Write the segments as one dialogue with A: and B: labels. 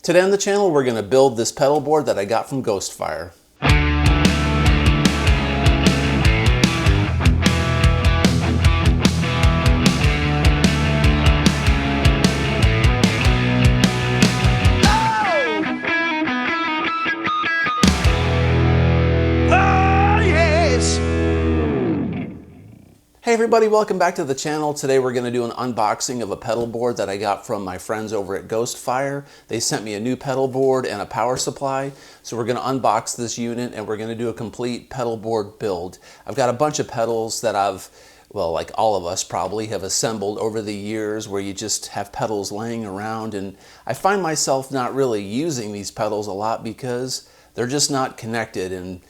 A: Today on the channel, we're going to build this pedal board that I got from Ghostfire. Hey everybody, welcome back to the channel. Today we're going to do an unboxing of a pedal board that I got from my friends over at Ghostfire. They sent me a new pedal board and a power supply. So we're going to unbox this unit and we're going to do a complete pedal board build. I've got a bunch of pedals that well, like all of us probably have assembled over the years where you just have pedals laying around, and I find myself not really using these pedals a lot because they're just not connected. And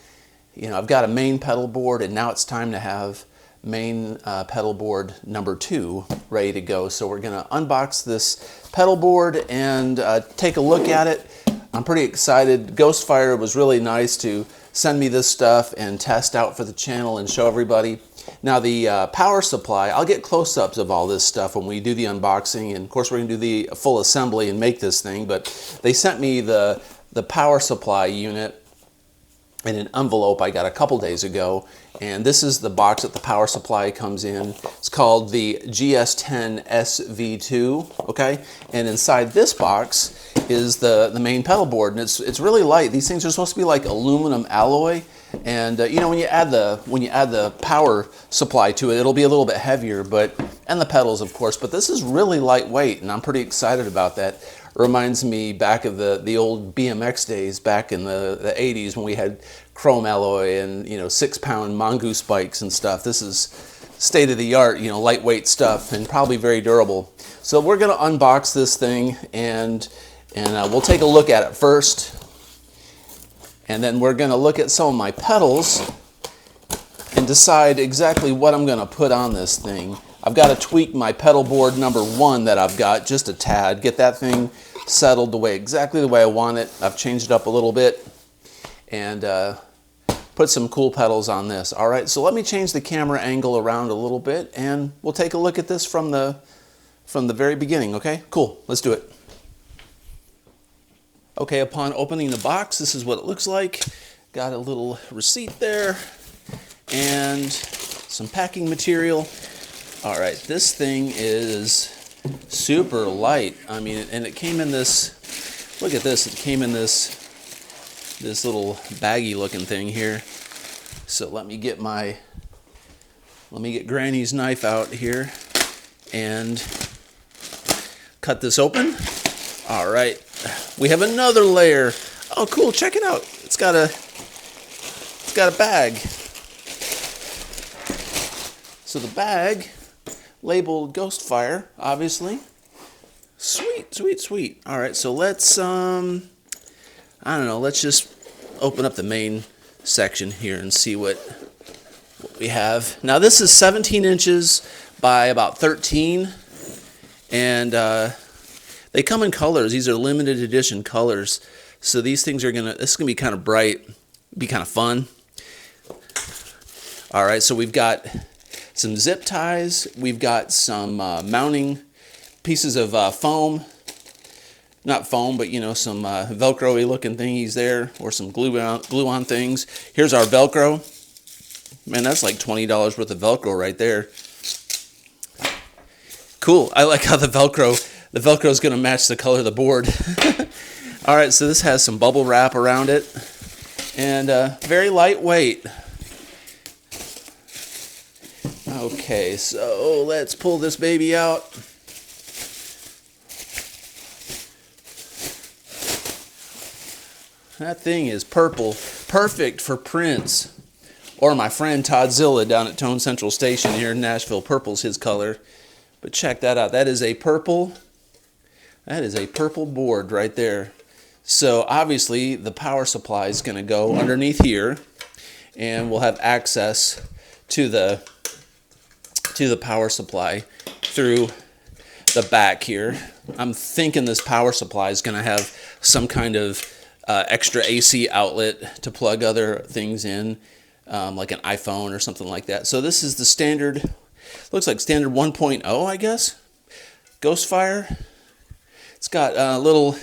A: you know, I've got a main pedal board and now it's time to have main pedal board number 2 ready to go. So we're going to unbox this pedal board and take a look at it. I'm pretty excited. Ghostfire was really nice to send me this stuff and test out for the channel and show everybody. Now the power supply, I'll get close-ups of all this stuff when we do the unboxing, and of course we're going to do the full assembly and make this thing, but they sent me the power supply unit in an envelope I got a couple days ago, and this is the box that the power supply comes in. It's called the GS10 SV2, okay? And inside this box is the main pedal board, and it's really light. These things are supposed to be like aluminum alloy, and you know, when you add the power supply to it, it'll be a little bit heavier, and the pedals of course, but this is really lightweight, and I'm pretty excited about that. Reminds me back of the old BMX days back in the 80s when we had chrome alloy and, you know, 6-pound mongoose bikes and stuff. This is state of the art, you know, lightweight stuff and probably very durable. So we're going to unbox this thing and we'll take a look at it first. And then we're going to look at some of my pedals and decide exactly what I'm going to put on this thing. I've got to tweak my pedal board number 1 that I've got just a tad, get that thing settled exactly the way I want it. I've changed it up a little bit and put some cool pedals on this. All right, so let me change the camera angle around a little bit and we'll take a look at this from the very beginning, okay? Cool, let's do it. Okay, upon opening the box, this is what it looks like. Got a little receipt there and some packing material. All right, this thing is super light. I mean, and it came in this, look at this, it came in this little baggy looking thing here. So let me get Granny's knife out here and cut this open. All right, we have another layer. Oh, cool, check it out. It's got a bag. So the bag labeled Ghostfire, obviously. Sweet, sweet, sweet. All right, so let's, I don't know, let's just open up the main section here and see what we have. Now this is 17 inches by about 13, and they come in colors. These are limited edition colors. So these things are this is gonna be kind of bright, be kind of fun. All right, so we've got some zip ties, we've got some mounting pieces of foam, not foam, but you know, some Velcro-y looking thingies there, or some glue-on things. Here's our Velcro. Man, that's like $20 worth of Velcro right there. Cool, I like how the Velcro is gonna match the color of the board. All right, so this has some bubble wrap around it, and very lightweight. Okay, so let's pull this baby out. That thing is purple, perfect for prints. Or my friend Toddzilla down at Tone Central Station here in Nashville. Purple's his color. But check that out. That is a purple board right there. So obviously the power supply is going to go underneath here, and we'll have access to the power supply through the back here. I'm thinking this power supply is going to have some kind of extra AC outlet to plug other things in, like an iPhone or something like that. So this is the standard, looks like standard 1.0, I guess. Ghostfire. It's got little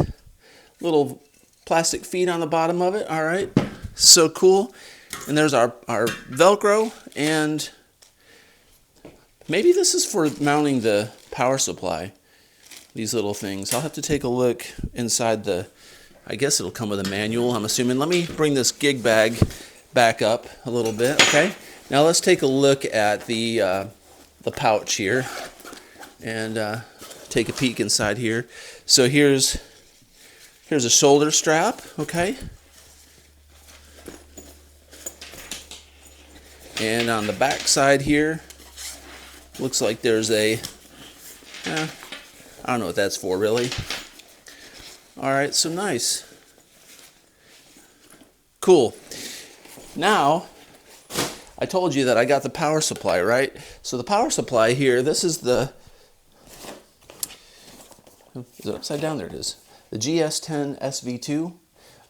A: little plastic feet on the bottom of it. All right, so cool. And there's our Velcro, and maybe this is for mounting the power supply, these little things. I'll have to take a look inside the, I guess it'll come with a manual, I'm assuming. Let me bring this gig bag back up a little bit, okay? Now let's take a look at the pouch here and take a peek inside here. So here's a shoulder strap, okay? And on the back side here, looks like there's a, I don't know what that's for really. All right, so nice. Cool. Now, I told you that I got the power supply, right? So the power supply here, this is the, is it upside down? There it is. The GS10 SV2.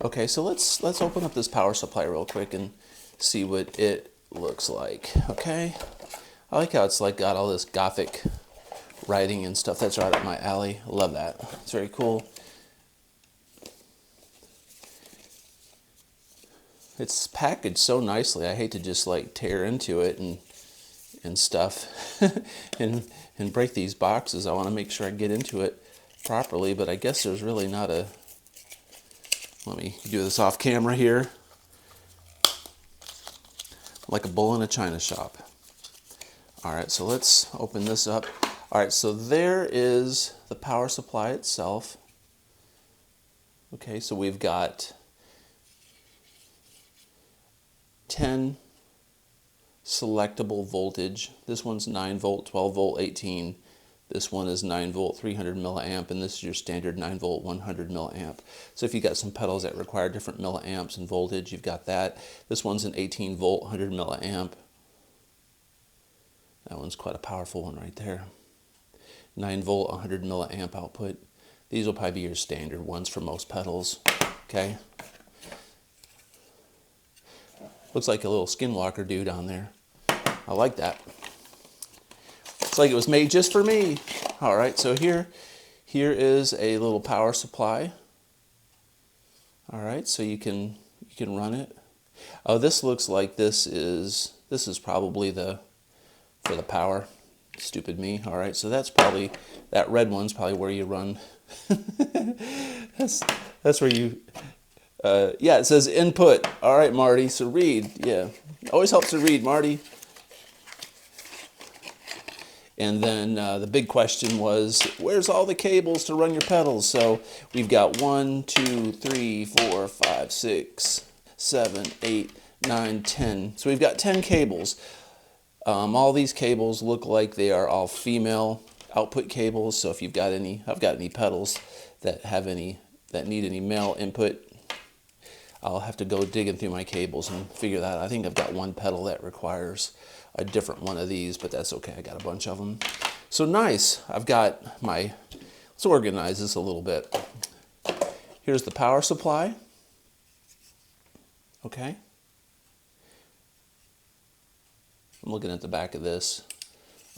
A: Okay, so let's open up this power supply real quick and see what it looks like. Okay. I like how it's like got all this gothic writing and stuff. That's right up my alley. I love that. It's very cool. It's packaged so nicely. I hate to just like tear into it and stuff and break these boxes. I want to make sure I get into it properly, but I guess there's really not a, let me do this off camera here, like a bull in a china shop. All right, so let's open this up. All right, so there is the power supply itself. Okay, so we've got 10 selectable voltage. This one's 9 volt, 12 volt, 18. This one is 9 volt, 300 milliamp, and this is your standard 9 volt, 100 milliamp. So if you got some pedals that require different milliamps and voltage, you've got that. This one's an 18 volt, 100 milliamp. That one's quite a powerful one right there. 9 volt, 100 milliamp output. These will probably be your standard ones for most pedals. Okay. Looks like a little skinwalker dude on there. I like that. It's like it was made just for me. All right, so here is a little power supply. All right, so you can run it. Oh, this looks like this is probably for the power. Stupid me. All right, so that's probably, that red one's probably where you run. that's where you. Yeah, it says input. All right, Marty. So read. Yeah, always helps to read, Marty. And then the big question was, where's all the cables to run your pedals? So we've got 1, 2, 3, 4, 5, 6, 7, 8, 9, 10. So we've got 10 cables. All these cables look like they are all female output cables. So if you've got any, I've got any pedals that need any male input, I'll have to go digging through my cables and figure that out. I think I've got one pedal that requires a different one of these, but that's okay. I got a bunch of them. So nice. I've got my, let's organize this a little bit. Here's the power supply. Okay. I'm looking at the back of this.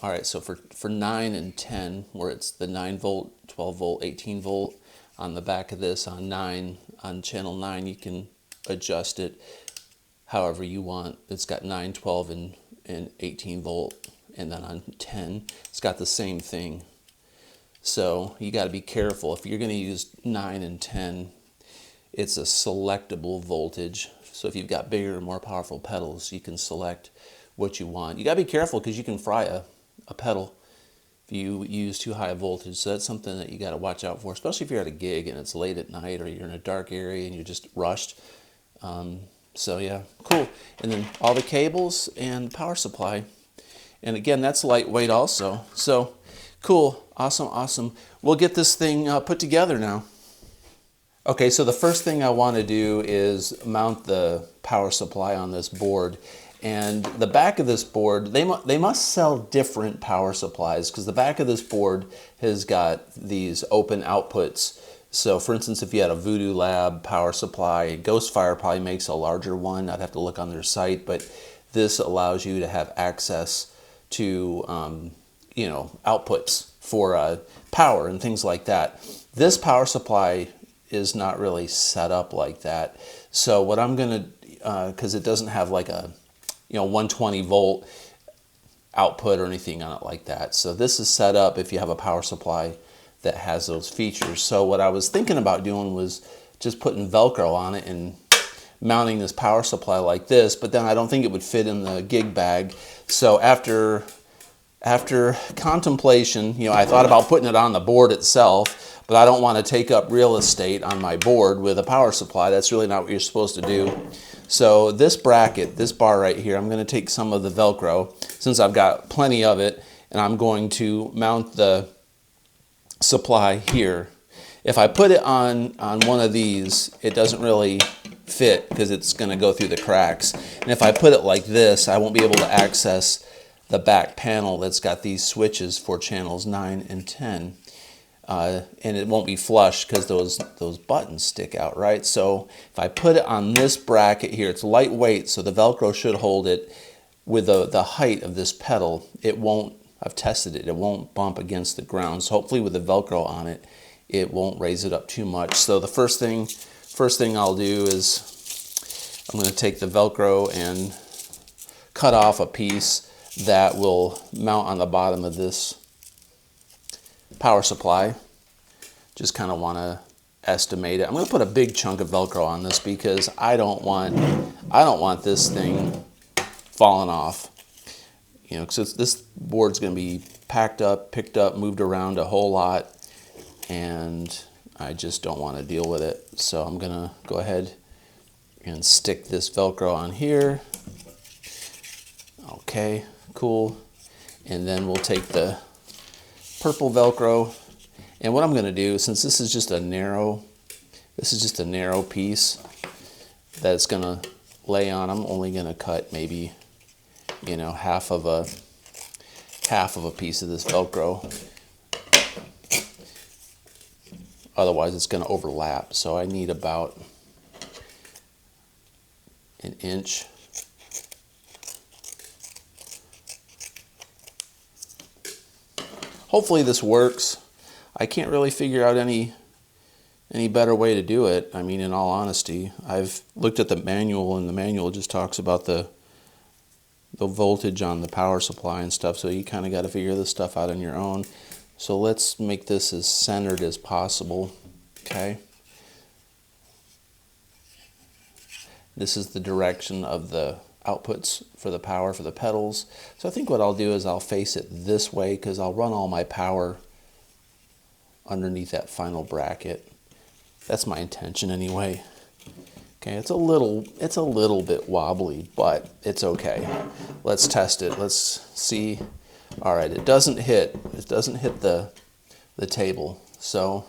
A: All right, so for 9 and 10, where it's the 9 volt, 12 volt, 18 volt, on the back of this on channel 9, you can adjust it however you want. It's got 9, 12, and 18 volt, and then on 10, it's got the same thing. So you got to be careful. If you're going to use 9 and 10, it's a selectable voltage. So if you've got bigger and more powerful pedals, you can select what you want. You got to be careful because you can fry a pedal if you use too high a voltage. So that's something that you got to watch out for, especially if you're at a gig and it's late at night or you're in a dark area and you're just rushed. So yeah, cool. And then all the cables and power supply. And again, that's lightweight also. So cool, awesome, awesome. We'll get this thing put together now. Okay, so the first thing I want to do is mount the power supply on this board. And the back of this board, they must sell different power supplies because the back of this board has got these open outputs. So for instance, if you had a Voodoo Lab power supply, Ghostfire probably makes a larger one. I'd have to look on their site, but this allows you to have access to outputs for power and things like that. This power supply is not really set up like that. So what I'm gonna, because it doesn't have like a 120 volt output or anything on it like that. So this is set up if you have a power supply that has those features. So what I was thinking about doing was just putting Velcro on it and mounting this power supply like this, but then I don't think it would fit in the gig bag. So after contemplation, I thought about putting it on the board itself, but I don't want to take up real estate on my board with a power supply. That's really not what you're supposed to do. So this bracket, this bar right here, I'm going to take some of the Velcro, since I've got plenty of it, and I'm going to mount the supply here. If I put it on one of these, it doesn't really fit because it's going to go through the cracks. And if I put it like this, I won't be able to access the back panel that's got these switches for channels 9 and 10. And it won't be flush because those buttons stick out, right? So if I put it on this bracket here, it's lightweight, so the Velcro should hold it. With the height of this pedal, it won't, I've tested it, it won't bump against the ground. So hopefully with the Velcro on it, it won't raise it up too much. So the first thing I'll do is I'm going to take the Velcro and cut off a piece that will mount on the bottom of this power supply. Just kind of want to estimate it. I'm going to put a big chunk of Velcro on this because I don't want this thing falling off. Because this board's going to be packed up, picked up, moved around a whole lot, and I just don't want to deal with it. So I'm going to go ahead and stick this Velcro on here. Okay, cool. And then we'll take the purple Velcro, and what I'm going to do, since this is just a narrow piece that it's going to lay on, I'm only going to cut maybe half of a piece of this Velcro. Otherwise it's going to overlap. So I need about an inch. Hopefully this works. I can't really figure out any better way to do it. I mean, in all honesty, I've looked at the manual, and the manual just talks about the voltage on the power supply and stuff, so you kind of got to figure this stuff out on your own. So let's make this as centered as possible. Okay. This is the direction of the outputs for the power for the pedals. So I think what I'll do is I'll face it this way because I'll run all my power underneath that final bracket. That's my intention anyway. Okay, it's a little bit wobbly, but it's okay. Let's test it. Let's see. All right, it doesn't hit the table. So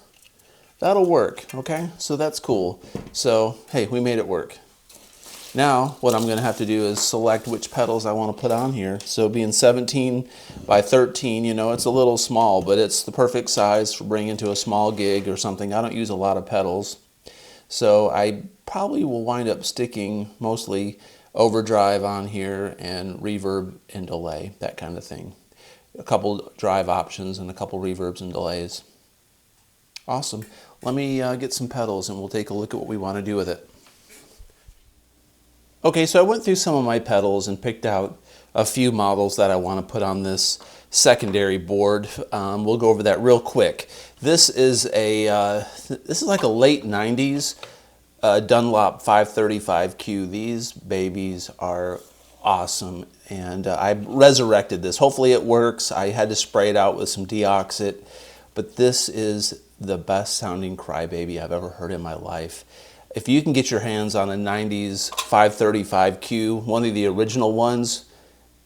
A: that'll work, okay? So that's cool. So, hey, we made it work. Now, what I'm going to have to do is select which pedals I want to put on here. So being 17 by 13, it's a little small, but it's the perfect size for bringing to a small gig or something. I don't use a lot of pedals. So I probably will wind up sticking mostly overdrive on here and reverb and delay, that kind of thing. A couple drive options and a couple reverbs and delays. Awesome. Let me get some pedals and we'll take a look at what we want to do with it. Okay, so I went through some of my pedals and picked out a few models that I want to put on this secondary board. We'll go over that real quick. This is like a late 90s Dunlop 535Q. These babies are awesome, and I resurrected this. Hopefully it works. I had to spray it out with some deoxit, but this is the best sounding crybaby I've ever heard in my life. If you can get your hands on a 90s 535Q, one of the original ones,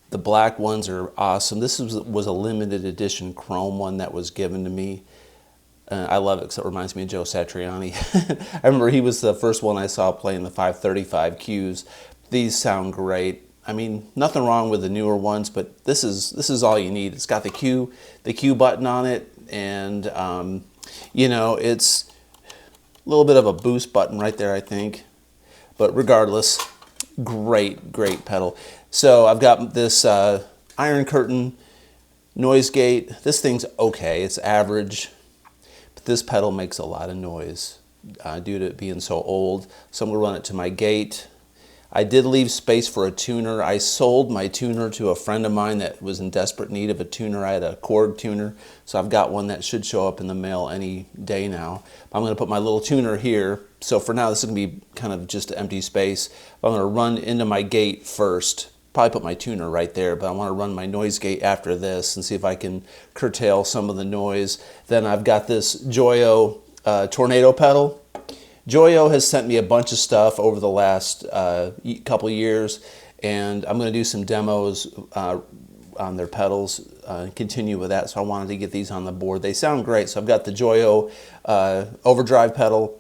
A: the black ones are awesome. This was a limited edition chrome one that was given to me. I love it because it reminds me of Joe Satriani. I remember he was the first one I saw playing the 535Qs. These sound great. I mean, nothing wrong with the newer ones, but this is all you need. It's got the Q button on it, and it's a little bit of a boost button right there, I think. But regardless, great pedal. So I've got this Iron Curtain noise gate. This thing's okay, it's average, but this pedal makes a lot of noise. due to it being so old. So I'm going to run it to my gate. I did leave space for a tuner. I sold my tuner to a friend of mine that was in desperate need of a tuner. I had a Korg tuner, so I've got one that should show up in the mail any day now. I'm going to put my little tuner here. So for now, this is going to be kind of just empty space. I'm going to run into my gate first. Probably put my tuner right there, but I want to run my noise gate after this and see if I can curtail some of the noise. Then I've got this Joyo tornado pedal. Joyo has sent me a bunch of stuff over the last couple years, and I'm going to do some demos on their pedals and continue with that. So I wanted to get these on the board. They sound great. So I've got the Joyo overdrive pedal.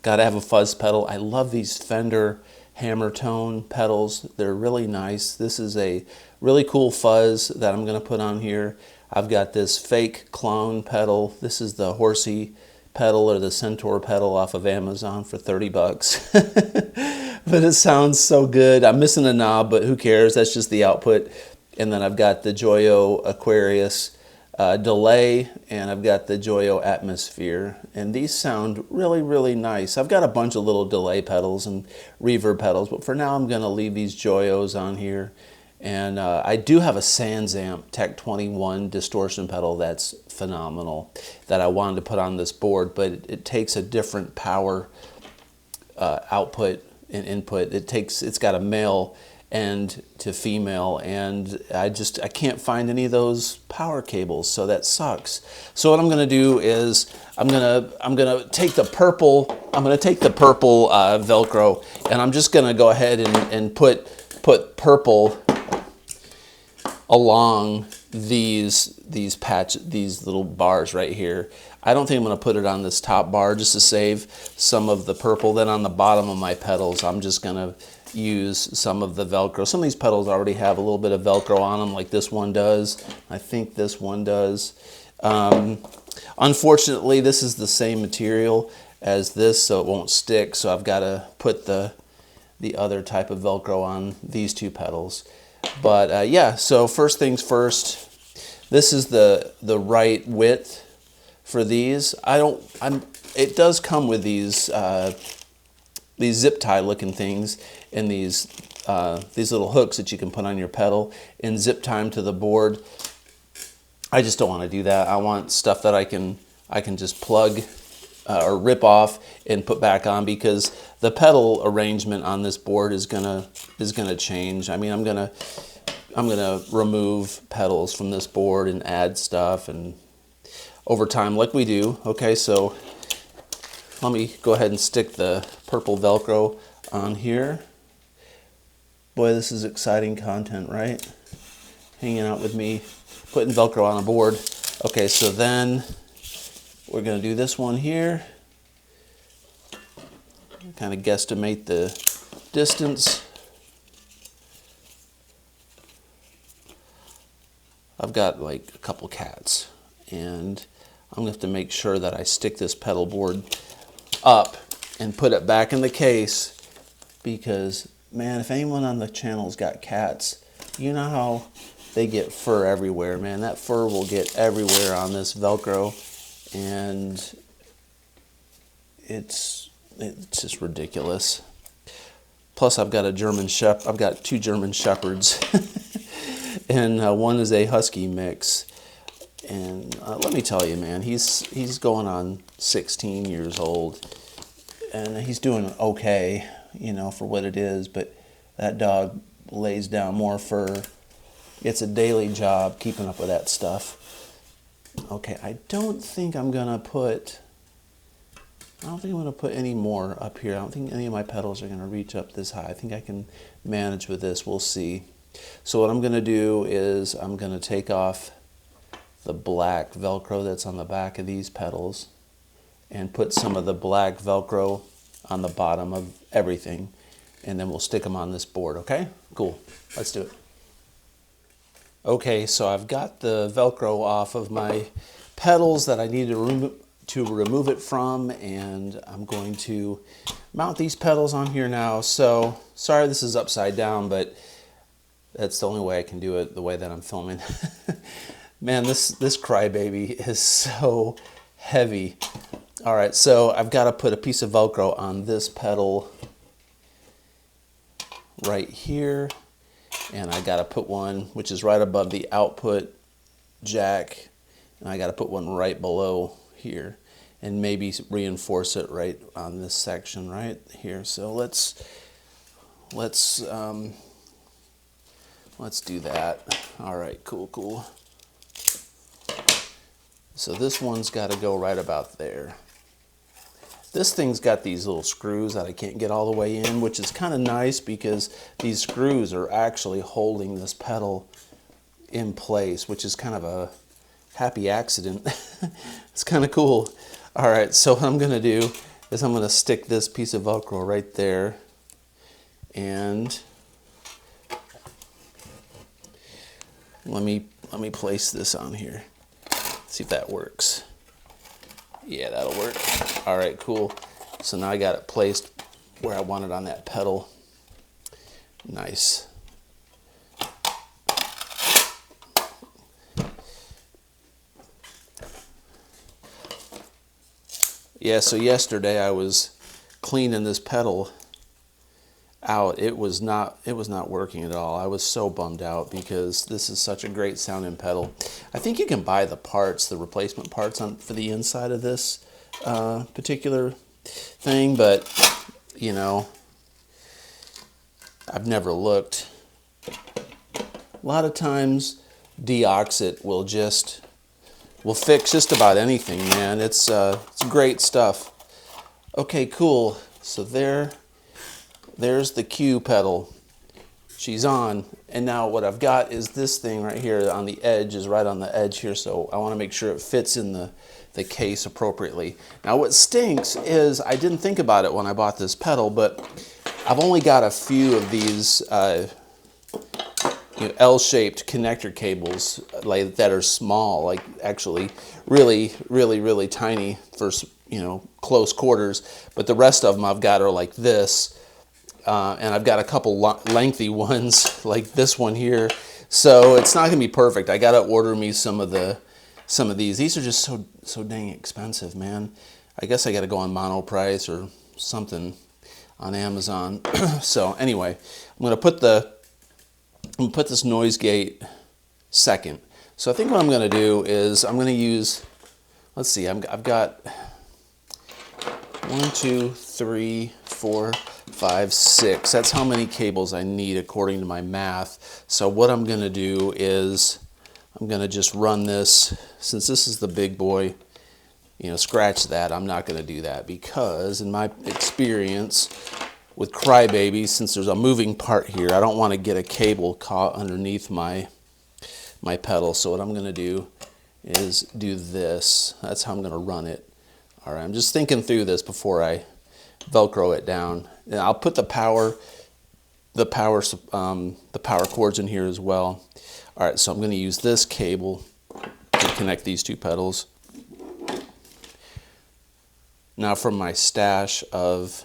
A: Got to have a fuzz pedal. I love these Fender hammer tone pedals. They're really nice. This is a really cool fuzz that I'm going to put on here. I've got this fake clone pedal. This is the Horsey pedal or the Centaur pedal off of Amazon for 30 bucks. But it sounds so good. I'm missing a knob, but who cares? That's just the output. And then I've got the Joyo Aquarius delay, and I've got the Joyo Atmosphere. And these sound really, really nice. I've got a bunch of little delay pedals and reverb pedals, but for now I'm going to leave these Joyos on here. And I do have a Sansamp Tech 21 distortion pedal that's phenomenal that I wanted to put on this board, but it takes a different power output and input. It's got a male end to female, and I can't find any of those power cables, so that sucks. So what I'm going to do is I'm going to take the purple Velcro, and I'm just going to go ahead and put purple along these little bars right here. I don't think I'm going to put it on this top bar just to save some of the purple. Then on the bottom of my pedals, I'm just going to use some of the Velcro. Some of these pedals already have a little bit of Velcro on them, like this one does. I think this one does. Unfortunately, this is the same material as this, so it won't stick. So I've got to put the other type of Velcro on these two pedals. But yeah, so first things first, this is the right width for these. It does come with these zip tie looking things and these little hooks that you can put on your pedal and zip tie them to the board. I just don't want to do that. I want stuff that I can just plug or rip off and put back on, because the pedal arrangement on this board is gonna change. I mean, I'm gonna remove pedals from this board and add stuff, and over time, like we do. Okay, so let me go ahead and stick the purple Velcro on here. Boy, this is exciting content, right? Hanging out with me, putting Velcro on a board. Okay, so then we're going to do this one here. Kind of guesstimate the distance. I've got like a couple cats, and I'm going to have to make sure that I stick this pedal board up and put it back in the case, because, man, if anyone on the channel's got cats, you know how they get fur everywhere, man. That fur will get everywhere on this Velcro, and it's just ridiculous. Plus, I've got I've got two German Shepherds, and one is a Husky mix. And let me tell you, man, he's going on 16 years old, and he's doing okay, you know, for what it is. But that dog lays down more fur. It's a daily job keeping up with that stuff. Okay, I don't think I'm gonna put any more up here. I don't think any of my pedals are gonna reach up this high. I think I can manage with this. We'll see. So what I'm gonna do is I'm gonna take off the black Velcro that's on the back of these pedals and put some of the black Velcro on the bottom of everything, and then we'll stick them on this board. Okay, cool, let's do it. Okay, so I've got the Velcro off of my pedals that I need to remove it from, and I'm going to mount these pedals on here now. So sorry this is upside down, but that's the only way I can do it, the way that I'm filming. Man, this crybaby is so heavy. All right, so I've got to put a piece of Velcro on this pedal right here, and I got to put one which is right above the output jack, and I got to put one right below here, and maybe reinforce it right on this section right here. So let's do that. All right, cool. So this one's got to go right about there. This thing's got these little screws that I can't get all the way in, which is kind of nice because these screws are actually holding this pedal in place, which is kind of a happy accident. It's kind of cool. All right, so what I'm going to do is I'm going to stick this piece of Velcro right there, and let me place this on here. See if that works. Yeah, that'll work. All right, cool. So now I got it placed where I want it on that pedal. Nice. Yeah, so yesterday I was cleaning this pedal out. It was not working at all. I was so bummed out because this is such a great sounding pedal. I think you can buy the parts, the replacement parts for the inside of this particular thing, but you know, I've never looked. A lot of times Deoxit will fix just about anything, man. It's great stuff. Okay, cool. So there's the Q pedal. She's on, and now what I've got is this thing right here on the edge, is right on the edge here, so I want to make sure it fits in the case appropriately. Now what stinks is I didn't think about it when I bought this pedal, but I've only got a few of these L-shaped connector cables like that are small, like actually really tiny for close quarters, but the rest of them I've got are like this. And I've got a couple lengthy ones like this one here, so it's not gonna be perfect. I gotta order me some of these. These are just so dang expensive, man. I guess I gotta go on Monoprice or something on Amazon. So anyway, I'm gonna put this noise gate second. So I think what I'm gonna do is I'm gonna use, let's see, I've got 1, 2, 3, 4, 5, 6. That's how many cables I need according to my math. So what I'm going to do is I'm going to just run this, since this is the big boy, scratch that. I'm not going to do that because in my experience with crybabies, since there's a moving part here, I don't want to get a cable caught underneath my pedal. So what I'm going to do is do this. That's how I'm going to run it. All right, I'm just thinking through this before I Velcro it down. And I'll put the power cords in here as well. All right, so I'm going to use this cable to connect these two pedals. Now from my stash of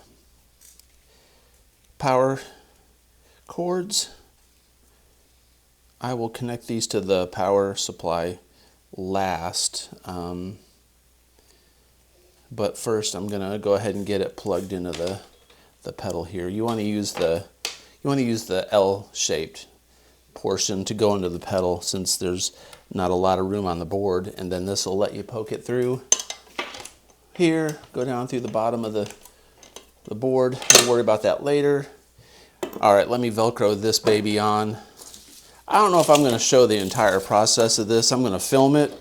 A: power cords, I will connect these to the power supply last. But first I'm gonna go ahead and get it plugged into the pedal here. You want to use the L-shaped portion to go into the pedal, since there's not a lot of room on the board, and then this will let you poke it through here, go down through the bottom of the board. We'll worry about that later. All right, let me Velcro this baby on. I don't know if I'm going to show the entire process of this. I'm going to film it.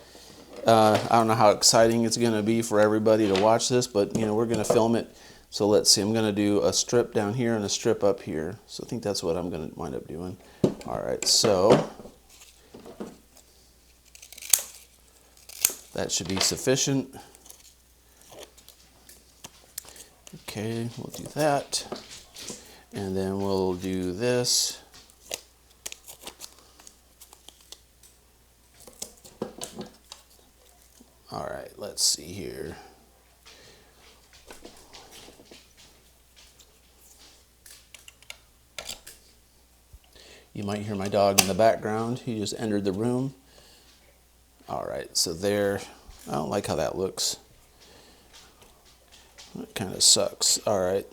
A: I don't know how exciting it's going to be for everybody to watch this, but we're going to film it. So let's see, I'm going to do a strip down here and a strip up here. So I think that's what I'm going to wind up doing. All right, so that should be sufficient. Okay, we'll do that. And then we'll do this. All right, let's see here. You might hear my dog in the background. He just entered the room. All right, so there. I don't like how that looks. kind of sucks. All right.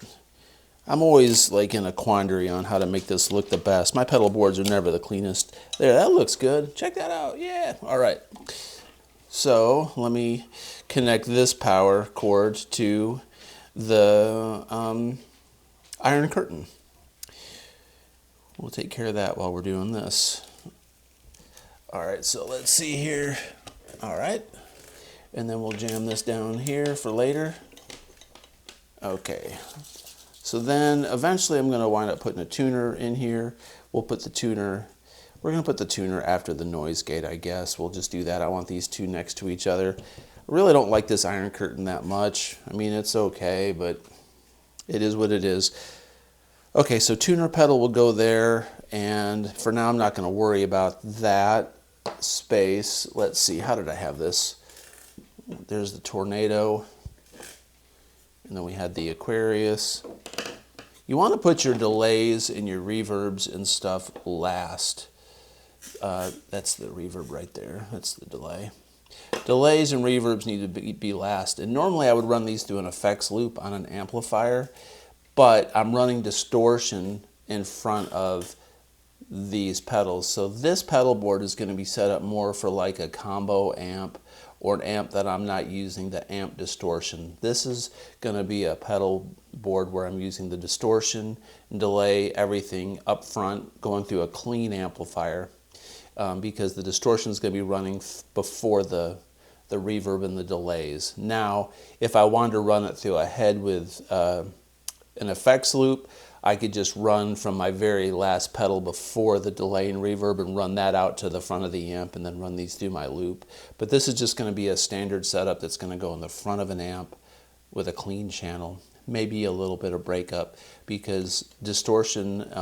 A: I'm always like in a quandary on how to make this look the best. My pedal boards are never the cleanest. There, that looks good. Check that out. Yeah. All right. So let me connect this power cord to the iron curtain. We'll take care of that while we're doing this. All right, so let's see here. All right. And then we'll jam this down here for later. Okay. So then eventually I'm going to wind up putting a tuner in here. We're going to put the tuner after the noise gate, I guess. We'll just do that. I want these two next to each other. I really don't like this iron curtain that much. I mean, it's okay, but it is what it is. Okay, so tuner pedal will go there, and for now I'm not going to worry about that space. Let's see, how did I have this? There's the Tornado, and then we had the Aquarius. You want to put your delays and your reverbs and stuff last. That's the reverb right there. That's the delay. Delays and reverbs need to be last. And normally I would run these through an effects loop on an amplifier, but I'm running distortion in front of these pedals. So this pedal board is going to be set up more for like a combo amp or an amp that I'm not using the amp distortion. This is going to be a pedal board where I'm using the distortion and delay, everything up front, going through a clean amplifier, because the distortion is going to be running before the reverb and the delays. Now, if I wanted to run it through a head with an effects loop, I could just run from my very last pedal before the delay and reverb and run that out to the front of the amp and then run these through my loop. But this is just going to be a standard setup that's going to go in the front of an amp with a clean channel, maybe a little bit of breakup, because distortion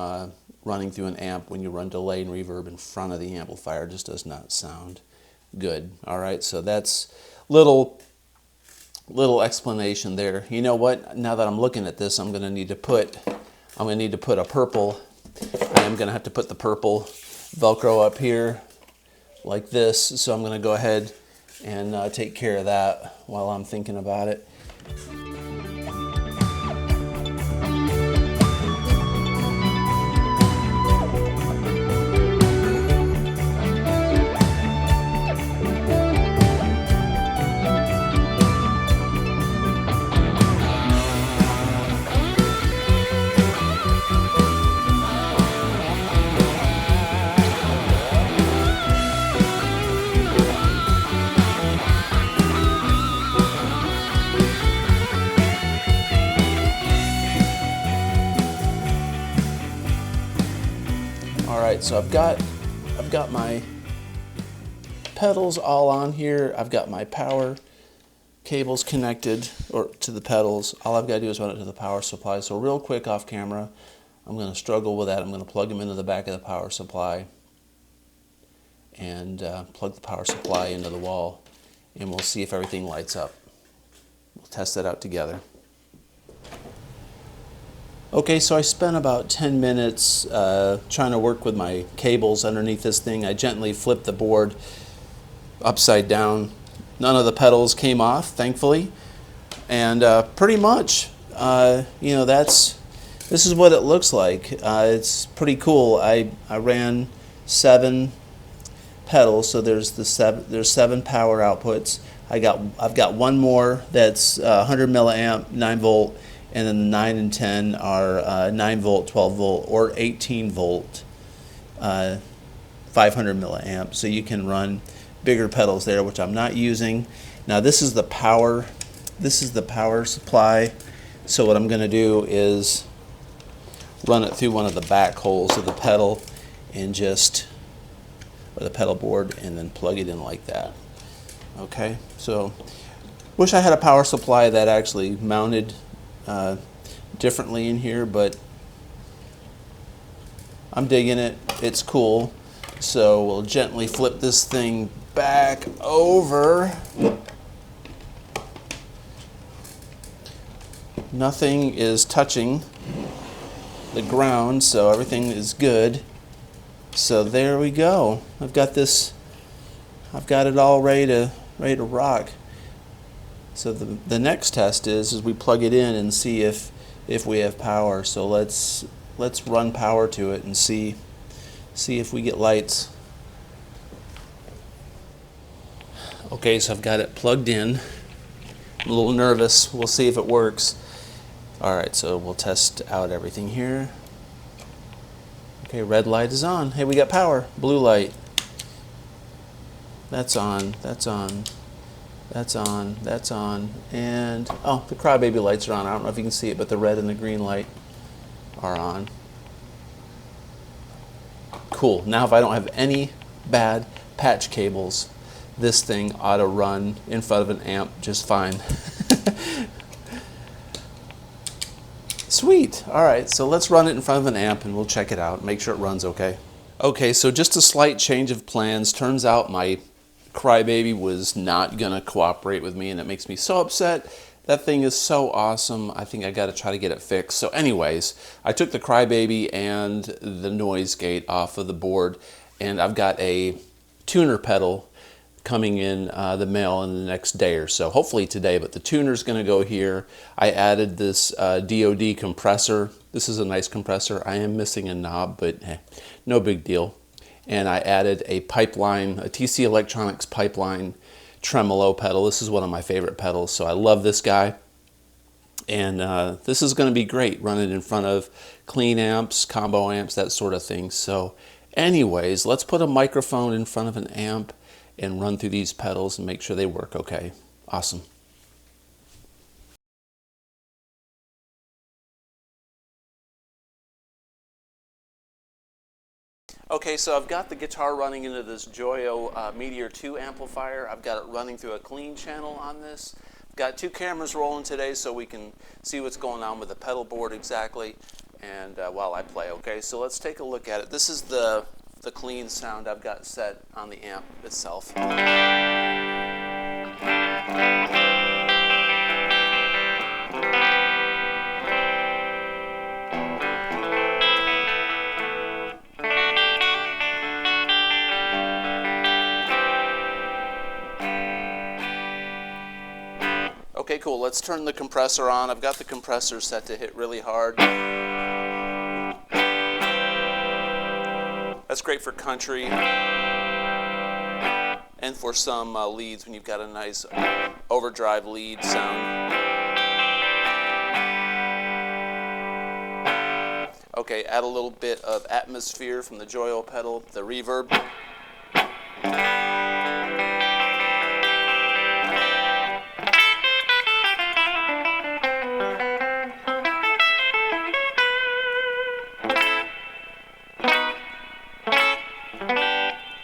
A: running through an amp when you run delay and reverb in front of the amplifier just does not sound good. All right, so that's little explanation there. You know what? Now that I'm looking at this, I'm going to need to put a purple. I am going to have to put the purple Velcro up here like this. So I'm going to go ahead and take care of that while I'm thinking about it. Alright, so I've got my pedals all on here. I've got my power cables connected to the pedals. All I've got to do is run it to the power supply. So real quick off camera, I'm going to struggle with that. I'm going to plug them into the back of the power supply and plug the power supply into the wall, and we'll see if everything lights up. We'll test that out together. Okay, so I spent about 10 minutes trying to work with my cables underneath this thing. I gently flipped the board upside down. None of the pedals came off, thankfully. And pretty much, you know, this is what it looks like. It's pretty cool. I ran 7 pedals, so there's 7 power outputs. I've got one more that's 100 milliamp, 9 volt. And then the 9 and 10 are 9 volt, 12 volt, or 18 volt, 500 milliamp. So you can run bigger pedals there, which I'm not using. Now this is the power supply. So what I'm going to do is run it through one of the back holes of the pedal and or the pedal board, and then plug it in like that. Okay, so wish I had a power supply that actually mounted differently in here, but I'm digging it. It's cool. So we'll gently flip this thing back over. Nothing is touching the ground, so everything is good. So there we go. I've got it all ready to rock. So the next test is we plug it in and see if we have power. So let's run power to it and see if we get lights. Okay, so I've got it plugged in. I'm a little nervous. We'll see if it works. All right, so we'll test out everything here. Okay, red light is on. Hey, we got power. Blue light. That's on. That's on. That's on. That's on. And oh, the crybaby lights are on. I don't know if you can see it, but the red and the green light are on. Cool. Now if I don't have any bad patch cables, this thing ought to run in front of an amp just fine. Sweet. All right, so let's run it in front of an amp and we'll check it out, make sure it runs okay. Okay, so just a slight change of plans. Turns out my crybaby was not gonna cooperate with me, and it makes me so upset. That thing is so awesome. I think I gotta try to get it fixed. So anyways, I took the crybaby and the noise gate off of the board, and I've got a tuner pedal coming in the mail in the next day or so, hopefully today, but the tuner's gonna go here. I added this DOD compressor. This is a nice compressor. I am missing a knob, but no big deal. And I added a pipeline, a TC Electronics pipeline tremolo pedal. This is one of my favorite pedals, so I love this guy. And this is gonna be great, running in front of clean amps, combo amps, that sort of thing. So anyways, let's put a microphone in front of an amp and run through these pedals and make sure they work okay. Awesome. Okay, so I've got the guitar running into this Joyo Meteor 2 amplifier. I've got it running through a clean channel on this. I've got two cameras rolling today so we can see what's going on with the pedal board exactly, and while I play, okay? So let's take a look at it. This is the clean sound I've got set on the amp itself. Okay, cool. Let's turn the compressor on. I've got the compressor set to hit really hard. That's great for country and for some leads when you've got a nice overdrive lead sound. Okay, add a little bit of atmosphere from the Joyo pedal, the reverb.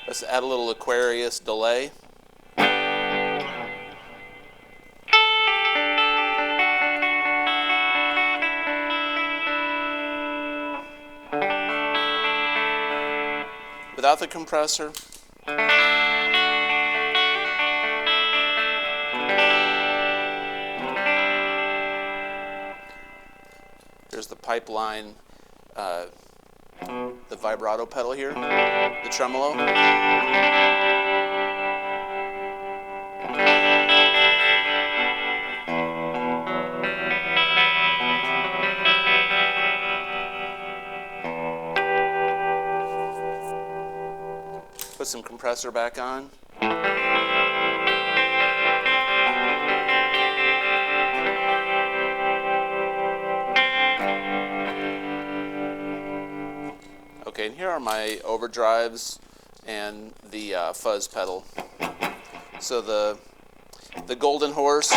A: Let's add a little Aquarius delay. Without the compressor. There's the pipeline, the vibrato pedal here, the tremolo. Put some compressor back on. Okay, and here are my overdrives and the fuzz pedal. So the Golden Horse.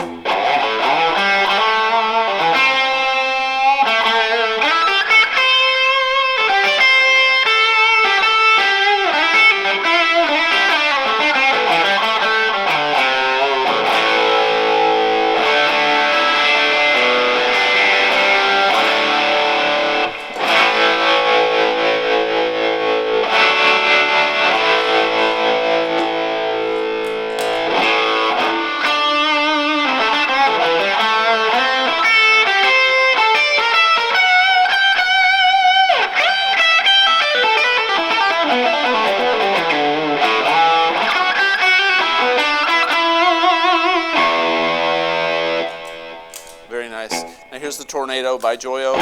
A: Joyo by Joyo.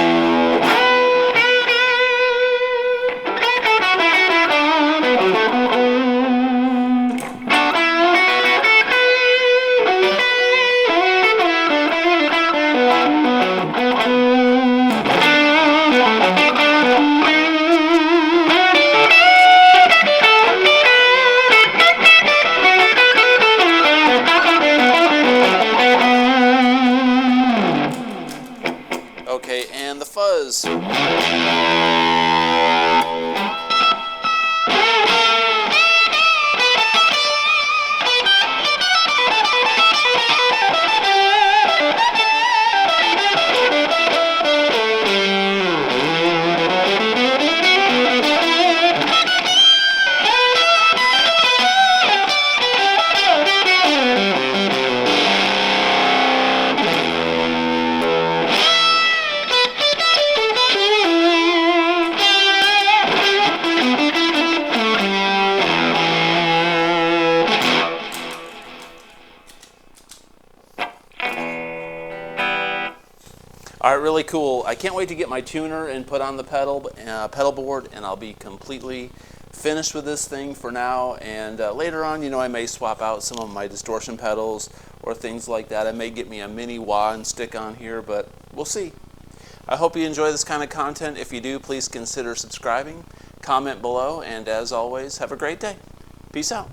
A: Okay, and the fuzz. All right, really cool. I can't wait to get my tuner and put on the pedal board, and I'll be completely finished with this thing for now. And later on, you know, I may swap out some of my distortion pedals or things like that. I may get me a mini wah and stick on here, but we'll see. I hope you enjoy this kind of content. If you do, please consider subscribing, comment below, and as always, have a great day. Peace out.